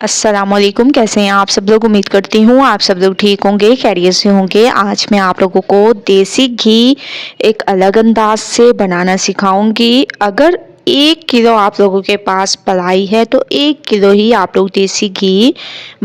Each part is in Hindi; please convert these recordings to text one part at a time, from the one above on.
अस्सलामुअलैकुम। कैसे हैं आप सब लोग। उम्मीद करती हूँ आप सब लोग ठीक होंगे, खैरियत से होंगे। आज मैं आप लोगों को देसी घी एक अलग अंदाज से बनाना सिखाऊंगी। अगर 1 किलो आप लोगों के पास पलाई है तो 1 किलो ही आप लोग देसी घी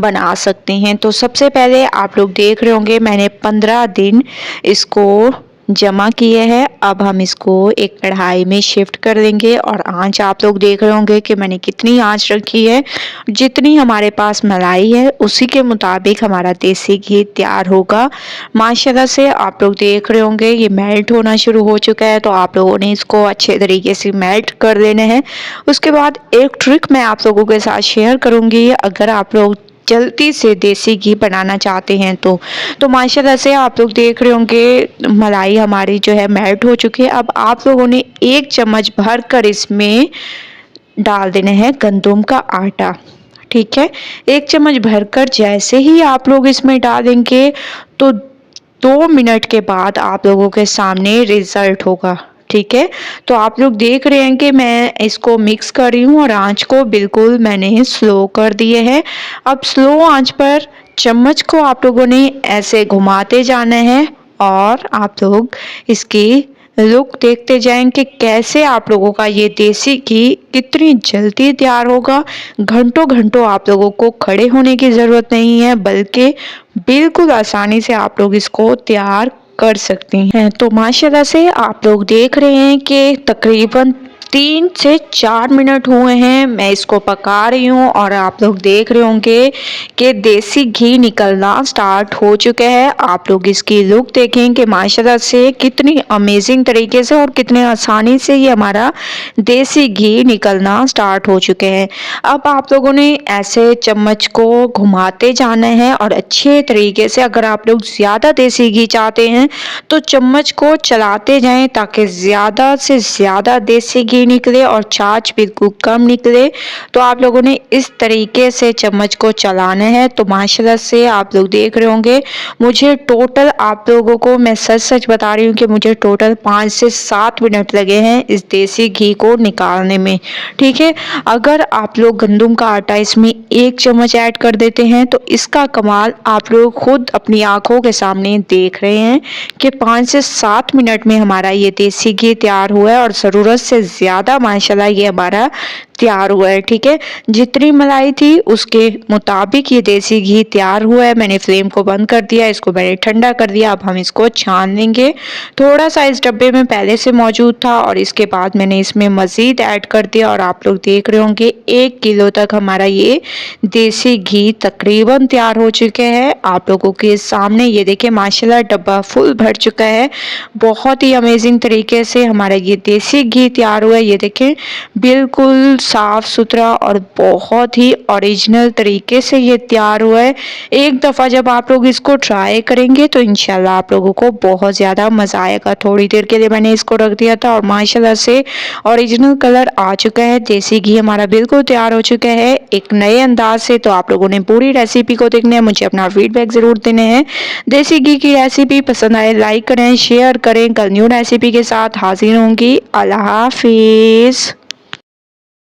बना सकते हैं। तो सबसे पहले आप लोग देख रहे होंगे मैंने 15 दिन इसको जमा किए हैं। अब हम इसको एक कढ़ाई में शिफ्ट कर देंगे और आंच आप लोग देख रहे होंगे कि मैंने कितनी आंच रखी है। जितनी हमारे पास मलाई है उसी के मुताबिक हमारा देसी घी तैयार होगा। माशाल्लाह से आप लोग देख रहे होंगे ये मेल्ट होना शुरू हो चुका है, तो आप लोगों ने इसको अच्छे तरीके से मेल्ट कर देना है। उसके बाद एक ट्रिक मैं आप लोगों के साथ शेयर करूंगी। अगर आप लोग जल्दी से देसी घी बनाना चाहते हैं तो माशाल्लाह से आप लोग देख रहे होंगे मलाई हमारी जो है मेल्ट हो चुकी है। अब आप लोगों ने 1 चम्मच भर कर इसमें डाल देना है गंदम का आटा। ठीक है, 1 चम्मच भरकर जैसे ही आप लोग इसमें डालेंगे तो 2 मिनट के बाद आप लोगों के सामने रिजल्ट होगा। ठीक है, तो आप लोग देख रहे हैं कि मैं इसको मिक्स कर रही हूँ और आंच को बिल्कुल मैंने स्लो कर दिए है। अब स्लो आंच पर चम्मच को आप लोगों ने ऐसे घुमाते जाना है और आप लोग इसकी लुक देखते जाएं कि कैसे आप लोगों का ये देसी घी कितनी जल्दी तैयार होगा। घंटों घंटों आप लोगों को खड़े होने की ज़रूरत नहीं है, बल्कि बिल्कुल आसानी से आप लोग इसको तैयार कर सकती हैं। तो माशाल्लाह से आप लोग देख रहे हैं कि तकरीबन 3 से 4 मिनट हुए हैं मैं इसको पका रही हूँ और आप लोग देख रहे होंगे कि देसी घी निकलना स्टार्ट हो चुका है। आप लोग इसकी लुक देखें कि माशाल्लाह से कितनी अमेजिंग तरीके से और कितने आसानी से ये हमारा देसी घी निकलना स्टार्ट हो चुके हैं। अब आप लोगों ने ऐसे चम्मच को घुमाते जाना है और अच्छे तरीके से, अगर आप लोग ज़्यादा देसी घी चाहते हैं तो चम्मच को चलाते जाएं ताकि ज़्यादा से ज़्यादा देसी घी निकले और छाछ बिल्कुल कम निकले। तो आप लोगों ने इस तरीके से चम्मच को चलाना है। तो माशाल्लाह से आप लोग देख रहे होंगे मुझे टोटल, आप लोगों को मैं सच सच बता रही हूँ कि मुझे टोटल 5 से 7 मिनट लगे हैं इस देसी घी को निकालने में। ठीक है, अगर आप लोग गंदम का आटा इसमें 1 चम्मच ऐड कर देते हैं तो इसका कमाल आप लोग खुद अपनी आंखों के सामने देख रहे हैं कि 5 से 7 मिनट में हमारा ये देसी घी तैयार हुआ है और ज़रूरत से ज़्यादा माशाल्लाह ये हमारा तैयार हुआ है। ठीक है, जितनी मलाई थी उसके मुताबिक ये देसी घी तैयार हुआ है। मैंने फ्लेम को बंद कर दिया, इसको मैंने ठंडा कर दिया। अब हम इसको छान लेंगे। थोड़ा सा इस डब्बे में पहले से मौजूद था और इसके बाद मैंने इसमें मज़ीद ऐड कर दिया और आप लोग देख रहे होंगे 1 किलो तक हमारा ये देसी घी तकरीबन तैयार हो चुके हैं। आप लोगों के सामने ये देखें माशाल्लाह डब्बा फुल भर चुका है। बहुत ही अमेजिंग तरीके से हमारा ये देसी घी तैयार हुआ है। ये देखें बिल्कुल साफ सुथरा और बहुत ही ओरिजिनल तरीके से ये तैयार हुआ है। एक दफ़ा जब आप लोग इसको ट्राई करेंगे तो इंशाल्लाह आप लोगों को बहुत ज़्यादा मज़ा आएगा। थोड़ी देर के लिए मैंने इसको रख दिया था और माशाल्लाह से ओरिजिनल कलर आ चुका है। देसी घी हमारा बिल्कुल तैयार हो चुका है एक नए अंदाज से। तो आप लोगों ने पूरी रेसिपी को देखना है, मुझे अपना फीडबैक ज़रूर देने हैं। देसी घी की रेसिपी पसंद आए लाइक करें, शेयर करें। कल न्यू रेसिपी के साथ हाजिर होंगी। अल्लाह हाफिज़।